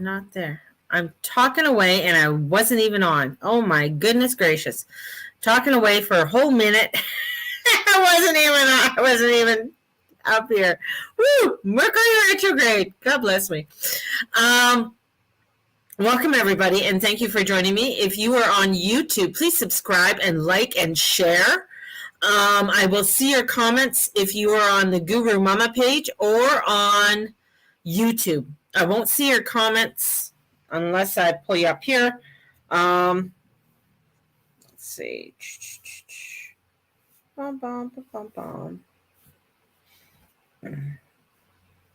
Not there. I'm talking away and I wasn't even on. Oh my goodness gracious. Talking away for a whole minute. I wasn't even up here. Woo! Mercury retrograde. God bless me. Welcome everybody and thank you for joining me. If you are on YouTube, please subscribe and like and share. I will see your comments if you are on the Guru Mama page or on YouTube. I won't see your comments unless I pull you up here. Let's see.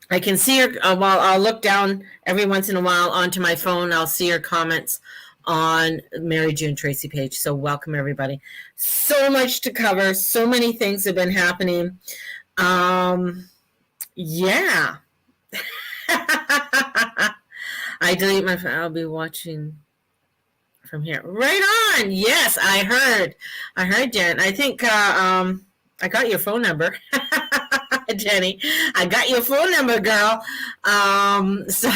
I can see your, well, I'll look down every once in a while onto my phone. I'll see your comments on Mary June Tracy page. So welcome everybody. So much to cover. So many things have been happening. Yeah. I delete my phone. I'll be watching from here. Right on. Yes, I heard, Jen. I think I got your phone number. Jenny, I got your phone number, girl. So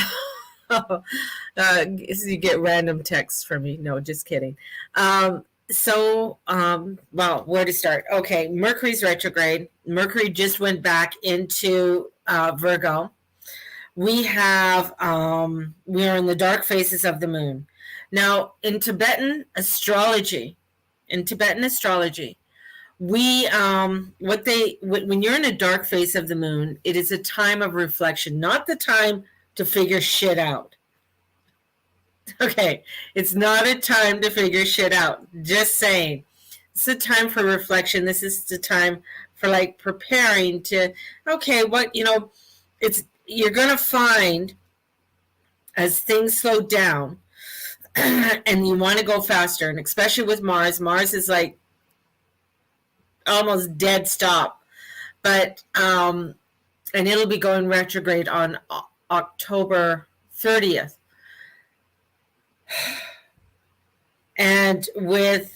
you get random texts from me. No, just kidding. Well, where to start? Okay, Mercury's retrograde. Mercury just went back into Virgo. We have, we are in the dark phases of the moon. Now, in Tibetan astrology, we, when you're in a dark phase of the moon, it is a time of reflection, not the time to figure shit out. Okay, it's not a time to figure shit out. Just saying. It's a time for reflection. This is the time for like preparing to, okay, what, you're going to find as things slow down and you want to go faster, and especially with Mars is like almost dead stop, but and it'll be going retrograde on October 30th, and with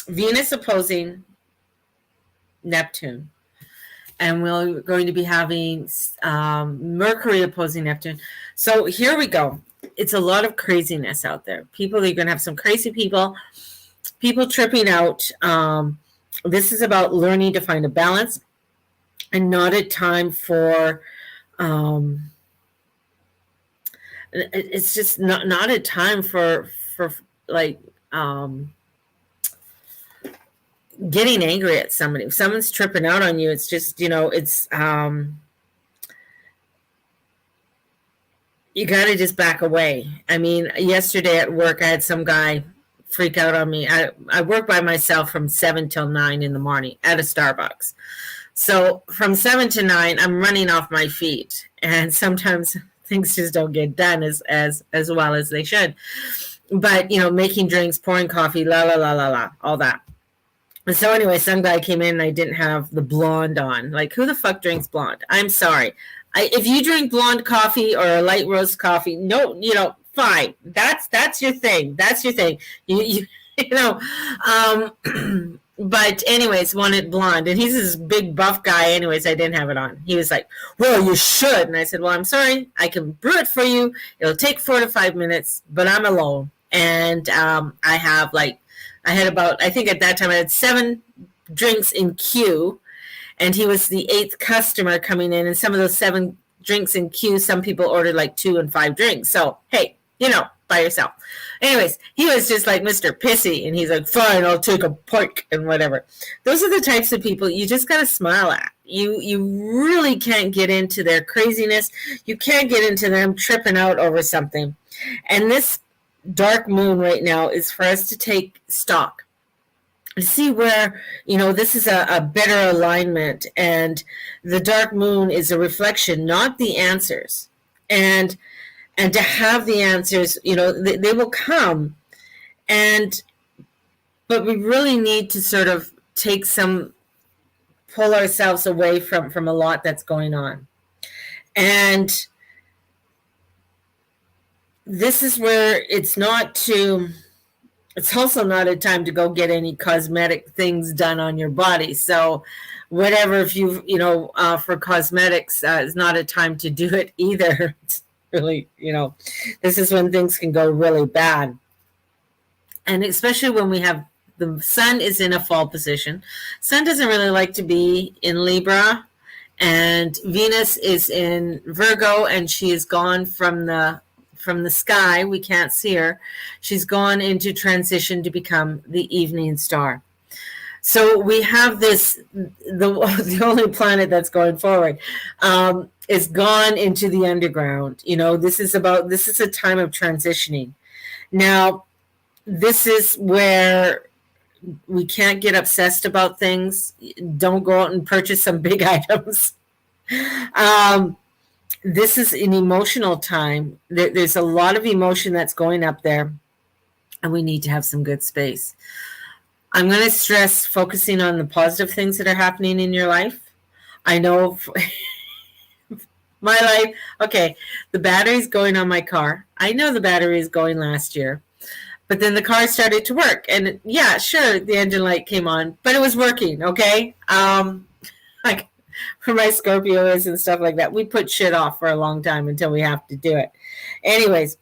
Venus opposing Neptune, and we're going to be having Mercury opposing Neptune. So here we go. It's a lot of craziness out there. You're going to have some crazy people tripping out. This is about learning to find a balance and not a time for, it's just not a time for like, getting angry at somebody. If someone's tripping out on you, it's just, it's, you got to just back away. I mean, yesterday at work, I had some guy freak out on me. I work by myself from 7 till 9 in the morning at a Starbucks. So from 7 to 9, I'm running off my feet. And sometimes things just don't get done as well as they should. But, making drinks, pouring coffee, all that. And so anyway, some guy came in and I didn't have the blonde on. Like, who the fuck drinks blonde? I'm sorry. If you drink blonde coffee or a light roast coffee, no, fine. That's your thing. That's your thing. But anyways, wanted blonde. And he's this big buff guy. Anyways, I didn't have it on. He was like, well, you should. And I said, well, I'm sorry. I can brew it for you. It'll take 4 to 5 minutes, but I'm alone. And I had about, I think at that time I had 7 drinks in queue, and he was the 8th customer coming in. And some of those 7 drinks in queue, some people ordered like 2 and 5 drinks. So, hey, by yourself. Anyways, he was just like Mr. Pissy, and he's like, fine, I'll take a pork and whatever. Those are the types of people you just got to smile at. You really can't get into their craziness. You can't get into them tripping out over something. And this dark moon right now is for us to take stock, to see where, this is a better alignment, and the dark moon is a reflection, not the answers. And to have the answers, they will come, but we really need to sort of pull ourselves away from a lot that's going on. And this is where it's also not a time to go get any cosmetic things done on your body. So whatever, if for cosmetics, is not a time to do it either. really, this is when things can go really bad. And especially when we have the sun is in a fall position. Sun doesn't really like to be in Libra, and Venus is in Virgo, and she is gone from the sky. We can't see her. She's gone into transition to become the evening star. So we have the only planet that's going forward is gone into the underground. This is a time of transitioning. Now, this is where we can't get obsessed about things. Don't go out and purchase some big items. This is an emotional time. There's a lot of emotion that's going up there, and we need to have some good space. I'm going to stress focusing on the positive things that are happening in your life. I know my life, okay, the battery's going on my car. I know the battery is going last year. But then the car started to work, and yeah, sure, the engine light came on, but it was working, okay? Like for my Scorpios and stuff like that, we put shit off for a long time until we have to do it. Anyways,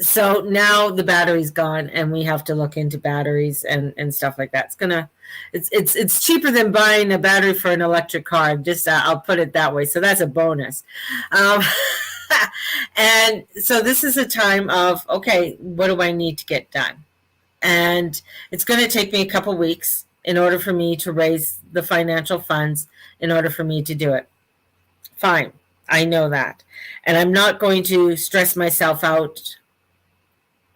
so now the battery's gone, and we have to look into batteries and stuff like that. It's cheaper than buying a battery for an electric car. Just I'll put it that way. So that's a bonus. And so this is a time of, okay, what do I need to get done? And it's going to take me a couple weeks in order for me to raise the financial funds in order for me to do it. Fine. I know that. And I'm not going to stress myself out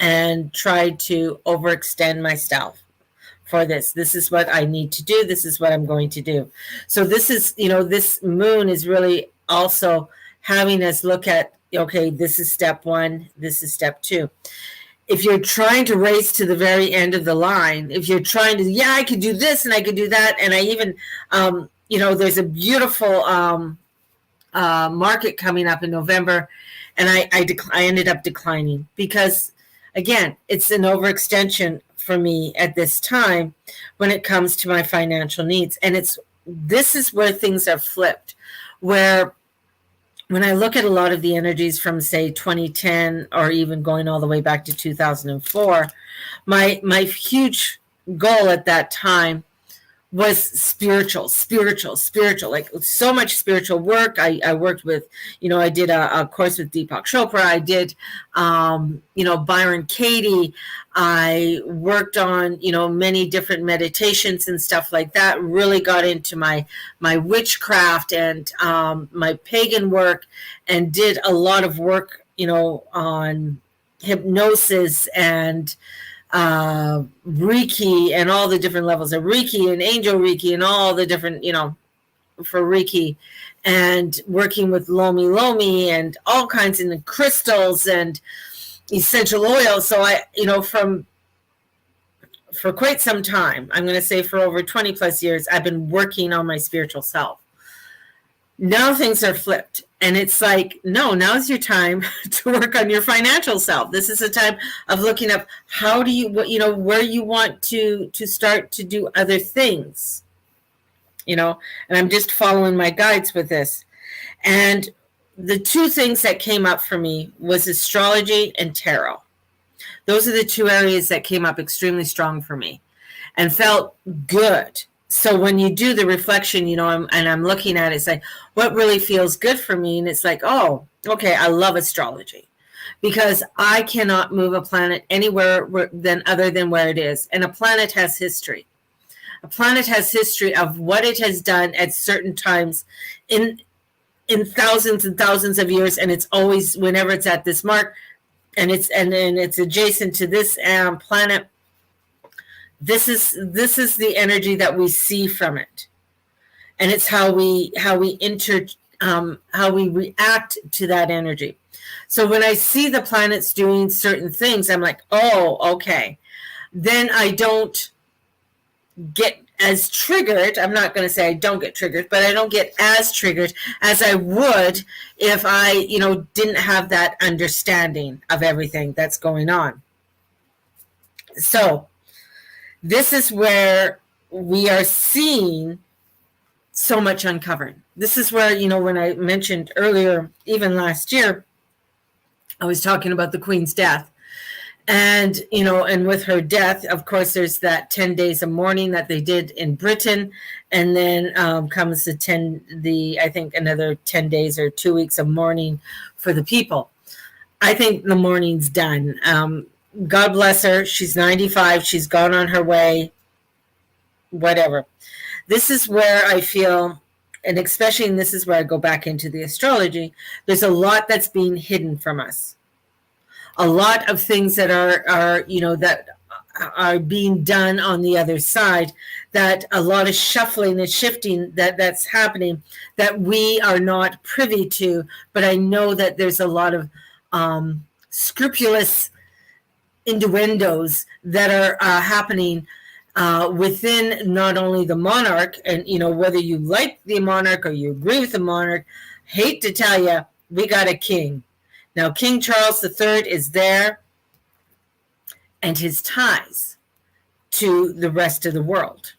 and try to overextend myself for this. This is what I need to do. This is what I'm going to do. So this is, this moon is really also having us look at, okay, this is step one, this is step two. If you're trying to race to the very end of the line, if you're trying to, yeah, I could do this and I could do that, and I even, there's a beautiful market coming up in November, and I ended up declining because, again, it's an overextension for me at this time when it comes to my financial needs. And this is where things are flipped, where when I look at a lot of the energies from, say, 2010 or even going all the way back to 2004, my huge goal at that time was spiritual, like so much spiritual work. I worked with, I did a course with Deepak Chopra. I did, Byron Katie. I worked on, many different meditations and stuff like that. Really got into my witchcraft and my pagan work, and did a lot of work, on hypnosis and Reiki and all the different levels of Reiki and angel Reiki and all the different, for Reiki, and working with Lomi and all kinds of crystals and essential oils. So I, for quite some time, I'm going to say for over 20 plus years, I've been working on my spiritual self. Now things are flipped, and it's like, no, now's your time to work on your financial self. This is a time of looking up how do you, where you want to start to do other things, and I'm just following my guides with this. And the two things that came up for me was astrology and tarot. Those are the two areas that came up extremely strong for me and felt good. So when you do the reflection, I'm looking at it, it's like, what really feels good for me? And it's like, oh, okay, I love astrology because I cannot move a planet anywhere other than where it is. And a planet has history. A planet has history of what it has done at certain times in thousands and thousands of years. And it's always, whenever it's at this mark and it's adjacent to this planet, this is the energy that we see from it, and it's how we react to that energy. So when I see the planets doing certain things, I'm like, oh, okay. Then I don't get as triggered. I'm not going to say I don't get triggered, but I don't get as triggered as I would if I, didn't have that understanding of everything that's going on. So this is where we are seeing so much uncovered. This is where, when I mentioned earlier, even last year, I was talking about the Queen's death. And, and with her death, of course, there's that 10 days of mourning that they did in Britain. And then comes I think another 10 days or 2 weeks of mourning for the people. I think the mourning's done. God bless her. She's 95. She's gone on her way. Whatever. This is where I feel, and especially, and this is where I go back into the astrology, there's a lot that's being hidden from us. A lot of things that are that are being done on the other side, that a lot of shuffling and shifting that's happening that we are not privy to. But I know that there's a lot of scrupulous innuendos that are happening within not only the monarch, and whether you like the monarch or you agree with the monarch, hate to tell you, we got a king. Now, King Charles III is there, and his ties to the rest of the world.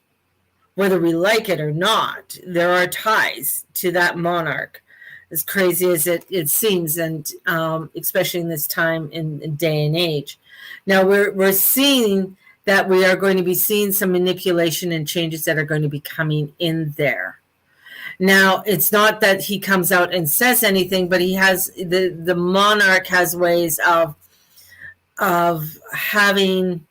Whether we like it or not, there are ties to that monarch, as crazy as it seems, and especially in this time in day and age. Now, we're seeing that we are going to be seeing some manipulation and changes that are going to be coming in there. Now, it's not that he comes out and says anything, but he has the monarch has ways of having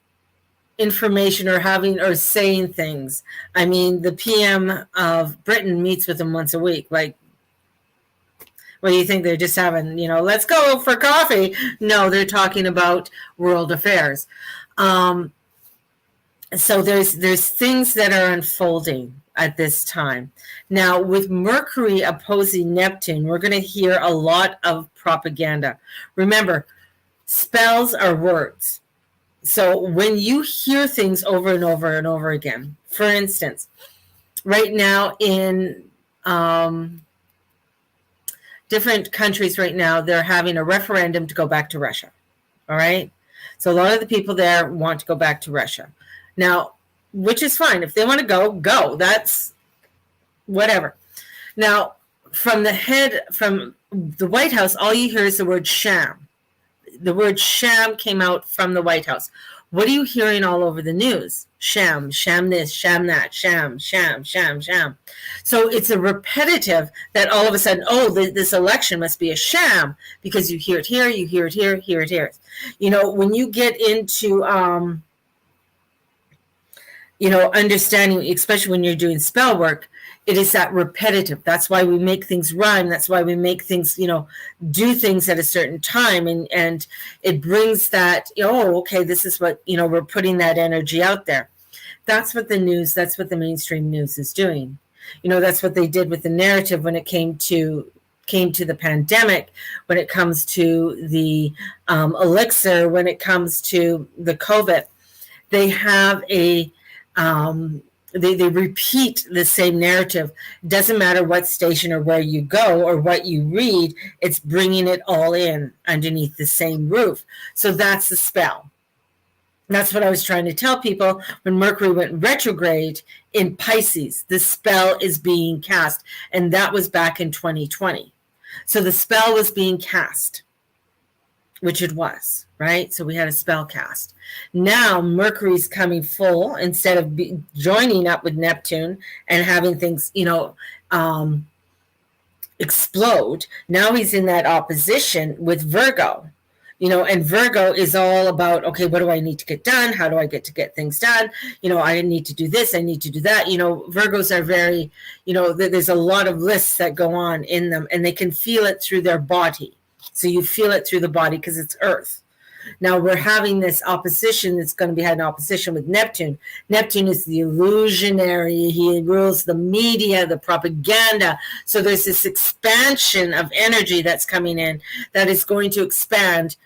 information or saying things. I mean, the PM of Britain meets with him once a week. Like, what do you think? They're just having, let's go for coffee. No, they're talking about world affairs. So there's things that are unfolding at this time. Now, with Mercury opposing Neptune, we're going to hear a lot of propaganda. Remember, spells are words. So when you hear things over and over and over again, for instance, right now in different countries right now, they're having a referendum to go back to Russia. All right? So a lot of the people there want to go back to Russia. Now, which is fine. If they want to go. That's whatever. Now, from the White House, all you hear is the word sham. The word sham came out from the White House. What are you hearing all over the news? Sham, sham this, sham that, sham, sham, sham, sham. So it's a repetitive that all of a sudden, this election must be a sham, because you hear it here, you hear it here, hear it here. When you get into understanding, especially when you're doing spell work, it is that repetitive. That's why we make things rhyme. That's why we make things, do things at a certain time. And it brings that, okay, this is what, we're putting that energy out there. That's what the mainstream news is doing. That's what they did with the narrative when it came to the pandemic, when it comes to the elixir, when it comes to the COVID. They have they repeat the same narrative. Doesn't matter what station or where you go or what you read, it's bringing it all in underneath the same roof. So that's the spell. That's what I was trying to tell people when Mercury went retrograde in Pisces. The spell is being cast, and that was back in 2020. So the spell was being cast, which it was, right? So we had a spell cast. Now Mercury's coming full instead of joining up with Neptune and having things, explode. Now he's in that opposition with Virgo, and Virgo is all about, okay, what do I need to get done? How do I get things done? I need to do this. I need to do that. Virgos are very, there's a lot of lists that go on in them, and they can feel it through their body. So you feel it through the body because it's Earth. Now we're having this opposition that's going to be had an opposition with Neptune. Neptune is the illusionary. He rules the media, the propaganda. So there's this expansion of energy that's coming in that is going to expand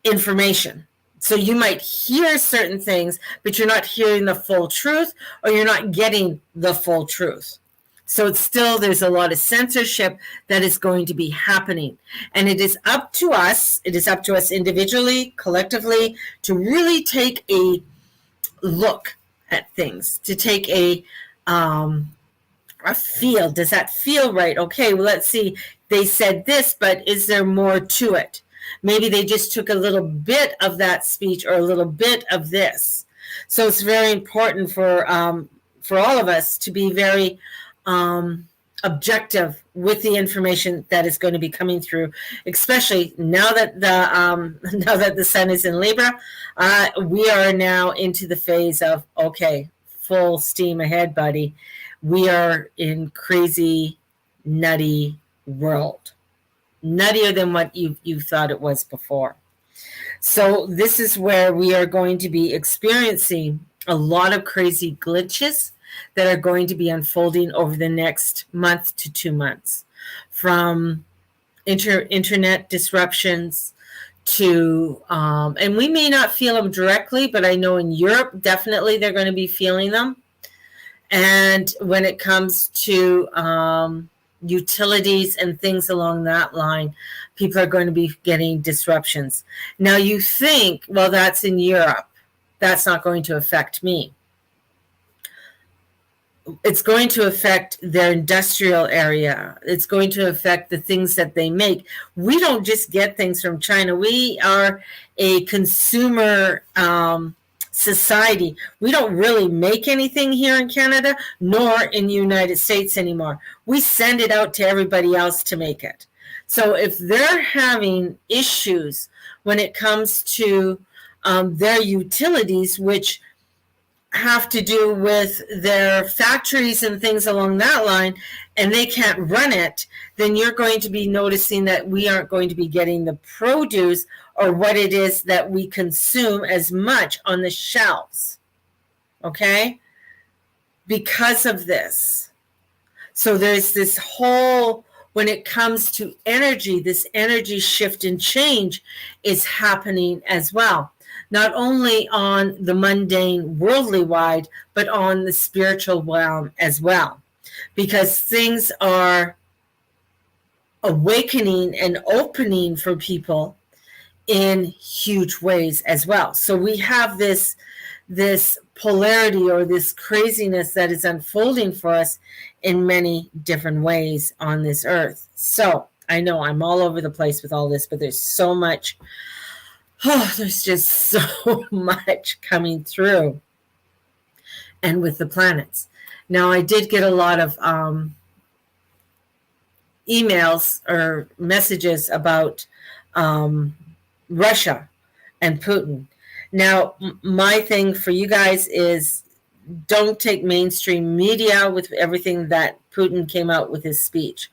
information. So you might hear certain things, but you're not hearing the full truth, or you're not getting the full truth. So it's still, there's a lot of censorship that is going to be happening. And it is up to us individually, collectively, to really take a look at things, to take a a feel. Does that feel right? Okay, well, let's see. They said this, but is there more to it? Maybe they just took a little bit of that speech or a little bit of this. So it's very important for all of us to be very objective with the information that is going to be coming through, especially now that the now that the sun is in Libra. We are now into the phase of, okay, full steam ahead, buddy. We are in crazy, nutty world, nuttier than what you thought it was before. So this is where we are going to be experiencing a lot of crazy glitches that are going to be unfolding over the next month to 2 months, from internet disruptions to, and we may not feel them directly, but I know in Europe, definitely they're going to be feeling them. And when it comes to utilities and things along that line, people are going to be getting disruptions. Now you think, well, that's in Europe. That's not going to affect me. It's going to affect their industrial area. It's going to affect the things that they make. We don't just get things from China. We are a consumer society. We don't really make anything here in Canada, nor in the United States anymore. We send it out to everybody else to make it. So if they're having issues when it comes to their utilities, which have to do with their factories and things along that line, and they can't run it, then you're going to be noticing that we aren't going to be getting the produce or what it is that we consume as much on the shelves, okay, because of this. So there's this whole, when it comes to energy, this energy shift and change is happening as well. Not only on the mundane, worldly wide, but on the spiritual realm as well. Because things are awakening and opening for people in huge ways as well. So we have this polarity or this craziness that is unfolding for us in many different ways on this earth. So I know I'm all over the place with all this, but there's so much. Oh, there's just so much coming through. And with the planets. Now, I did get a lot of emails or messages about Russia and Putin. Now, my thing for you guys is don't take mainstream media with everything that Putin came out with his speech.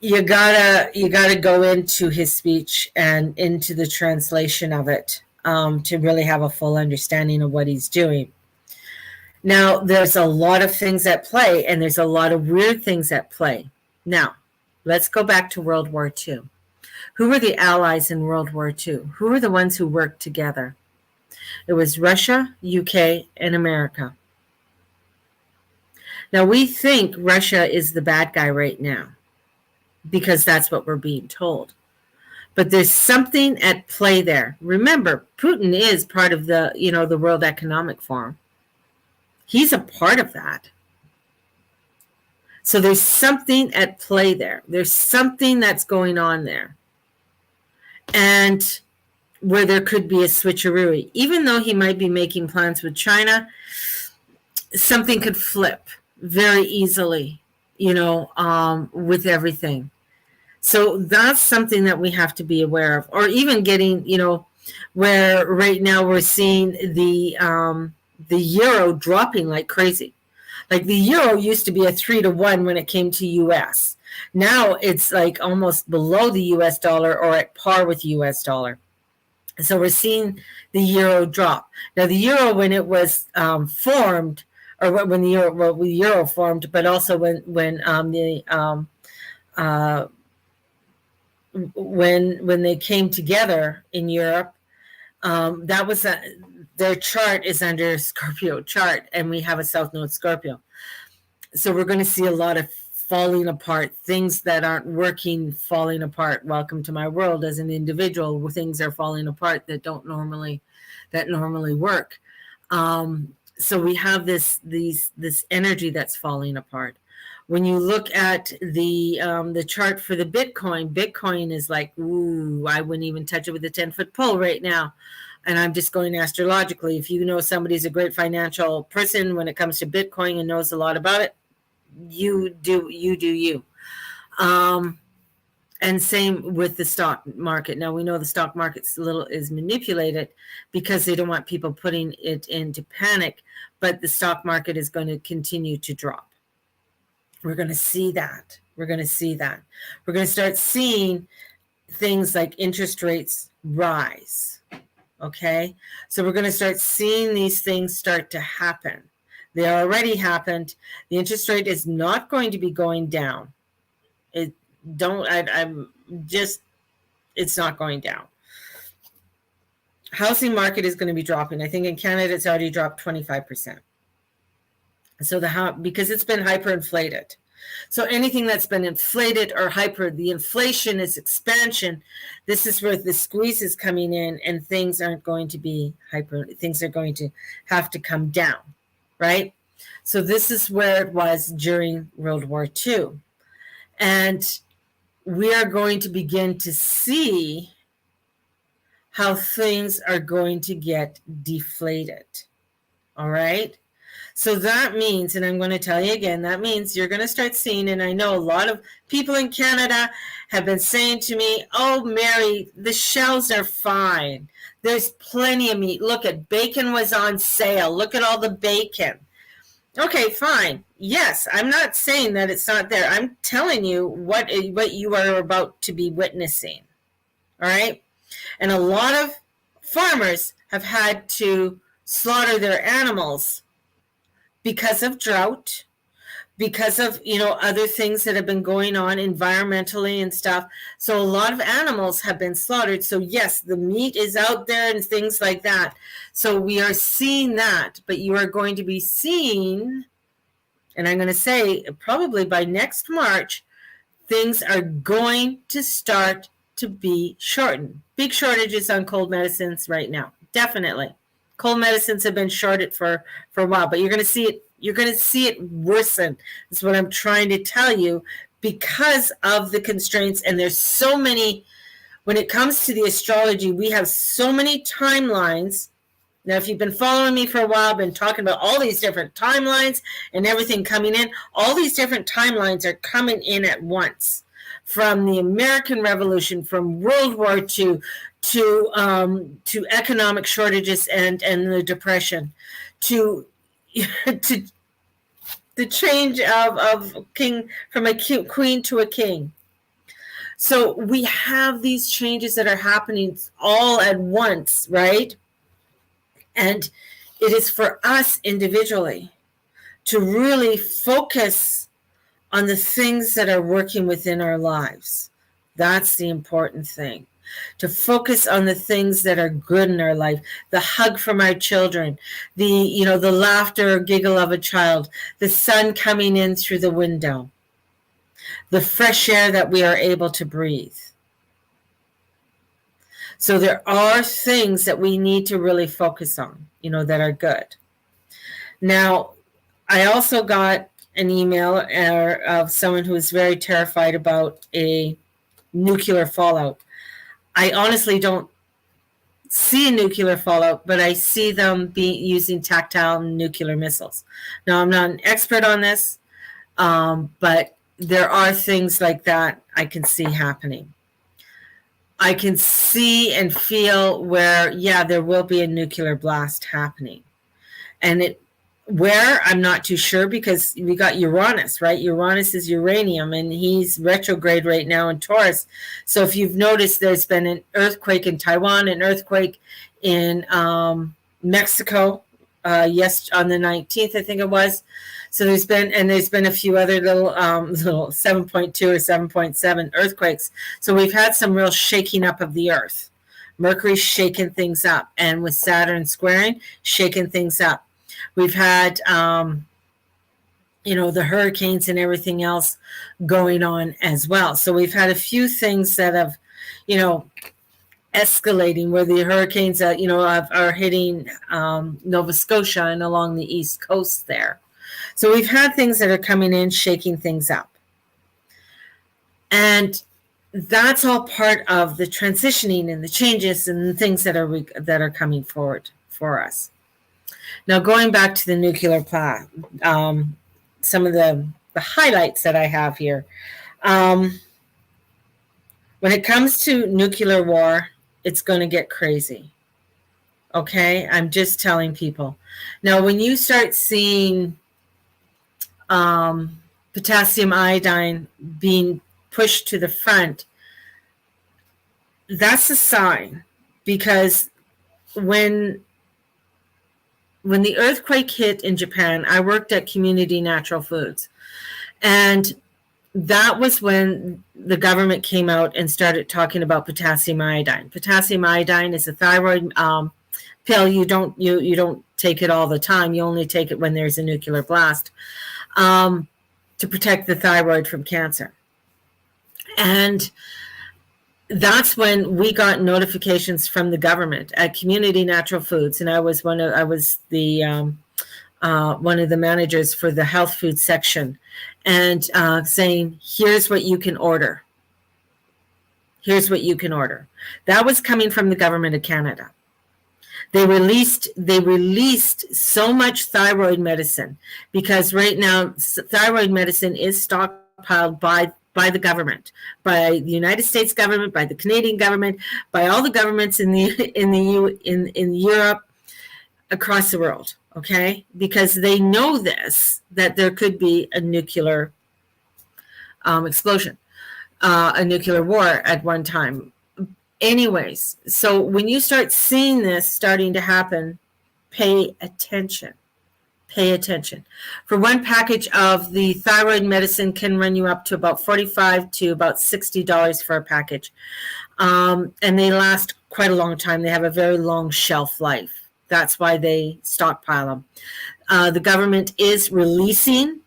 You gotta go into his speech and into the translation of it to really have a full understanding of what he's doing. Now, there's a lot of things at play, and there's a lot of weird things at play. Now, let's go back to World War II. Who were the allies in World War II? Who were the ones who worked together? It was Russia, UK, and America. Now, we think Russia is the bad guy right now, because that's what we're being told. But there's something at play there. Remember, Putin is part of the World Economic Forum. He's a part of that. So there's something at play there. There's something that's going on there. And where there could be a switcheroo. Even though he might be making plans with China, something could flip very easily, with everything. So that's something that we have to be aware of. Or even getting, where right now we're seeing the euro dropping like crazy. Like the euro used to be a 3-to-1 when it came to US. Now it's like almost below the US dollar or at par with the US dollar. So we're seeing the euro drop. Now the euro, when it was formed, or when the euro formed, but also when they came together in Europe, that was their chart is under a Scorpio chart, and we have a South Node Scorpio. So we're going to see a lot of falling apart, things that aren't working, falling apart. Welcome to my world as an individual, where things are falling apart that normally work. So we have this energy that's falling apart. When you look at the chart for the Bitcoin is like, ooh, I wouldn't even touch it with a 10-foot pole right now. And I'm just going astrologically. If you know somebody's a great financial person when it comes to Bitcoin and knows a lot about it, you do you. And same with the stock market. Now we know the stock market's is manipulated because they don't want people putting it into panic, but the stock market is going to continue to drop. We're going to see that. We're going to start seeing things like interest rates rise. Okay? So we're going to start seeing these things start to happen. They already happened. The interest rate is not going to be going down. It's not going down. Housing market is going to be dropping. I think in Canada it's already dropped 25%. So because it's been hyperinflated. So anything that's been inflated or hyper, the inflation is expansion. This is where the squeeze is coming in, and things aren't going to be hyper. Things are going to have to come down, right? So this is where it was during World War II. And we are going to begin to see how things are going to get deflated. All right? So that means, and I'm going to tell you again, that means you're going to start seeing, and I know a lot of people in Canada have been saying to me, oh, Mary, the shells are fine. There's plenty of meat. Look at bacon was on sale. Look at all the bacon. Okay, fine. Yes, I'm not saying that it's not there. I'm telling you what you are about to be witnessing. All right? And a lot of farmers have had to slaughter their animals because of drought, because of, other things that have been going on environmentally and stuff. So a lot of animals have been slaughtered. So yes, the meat is out there and things like that. So we are seeing that, but you are going to be seeing, and I'm going to say probably by next March, things are going to start to be shortened. Big shortages on cold medicines right now. Definitely. Cold medicines have been shorted for a while, but you're going to see it. You're going to see it worsen. That's what I'm trying to tell you, because of the constraints. And there's so many. When it comes to the astrology, we have so many timelines. Now, if you've been following me for a while, I've been talking about all these different timelines and everything coming in. All these different timelines are coming in at once. From the American Revolution, from World War II, to economic shortages and the Depression, to the change of king, from a queen to a king. So we have these changes that are happening all at once, right? And it is for us individually to really focus on the things that are working within our lives. That's the important thing. To focus on the things that are good in our life, the hug from our children, the laughter or giggle of a child, the sun coming in through the window, the fresh air that we are able to breathe. So there are things that we need to really focus on, that are good. Now, I also got an email of someone who is very terrified about a nuclear fallout. I honestly don't see nuclear fallout, but I see them using tactile nuclear missiles. Now, I'm not an expert on this, but there are things like that I can see happening. I can see and feel where, there will be a nuclear blast happening. And where, I'm not too sure, because we got Uranus, right? Uranus is uranium, and he's retrograde right now in Taurus. So if you've noticed, there's been an earthquake in Taiwan, an earthquake in Mexico, on the 19th, I think it was. So there's been a few other little 7.2 or 7.7 earthquakes. So we've had some real shaking up of the earth. Mercury's shaking things up, and with Saturn squaring, shaking things up. We've had, the hurricanes and everything else going on as well. So we've had a few things that have, escalating, where the hurricanes, are hitting Nova Scotia and along the east coast there. So we've had things that are coming in, shaking things up. And that's all part of the transitioning and the changes and the things that are coming forward for us. Now, going back to the nuclear plant, some of the highlights that I have here. When it comes to nuclear war, it's going to get crazy. Okay? I'm just telling people. Now, when you start seeing potassium iodine being pushed to the front, that's a sign, because when the earthquake hit in Japan, I worked at Community Natural Foods, and that was when the government came out and started talking about potassium iodine. Potassium iodine is a thyroid pill. You don't take it all the time. You only take it when there's a nuclear blast, to protect the thyroid from cancer. And that's when we got notifications from the government at Community Natural Foods, and I was one of the managers for the health food section, and saying, "Here's what you can order. Here's what you can order." That was coming from the government of Canada. They released so much thyroid medicine, because right now thyroid medicine is stockpiled by the government, by the United States government, by the Canadian government, by all the governments in Europe, across the world. Okay, because they know that there could be a nuclear explosion, a nuclear war at one time. Anyways, so when you start seeing this starting to happen, pay attention. Pay attention. For one package of the thyroid medicine can run you up to about $45 to about $60 for a package. And they last quite a long time. They have a very long shelf life. That's why they stockpile them. The government is releasing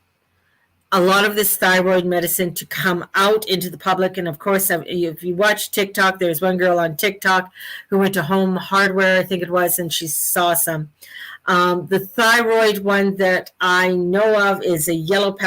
a lot of this thyroid medicine to come out into the public. And of course, if you watch TikTok, there's one girl on TikTok who went to Home Hardware, I think it was, and she saw some. The thyroid one that I know of is a yellow pack.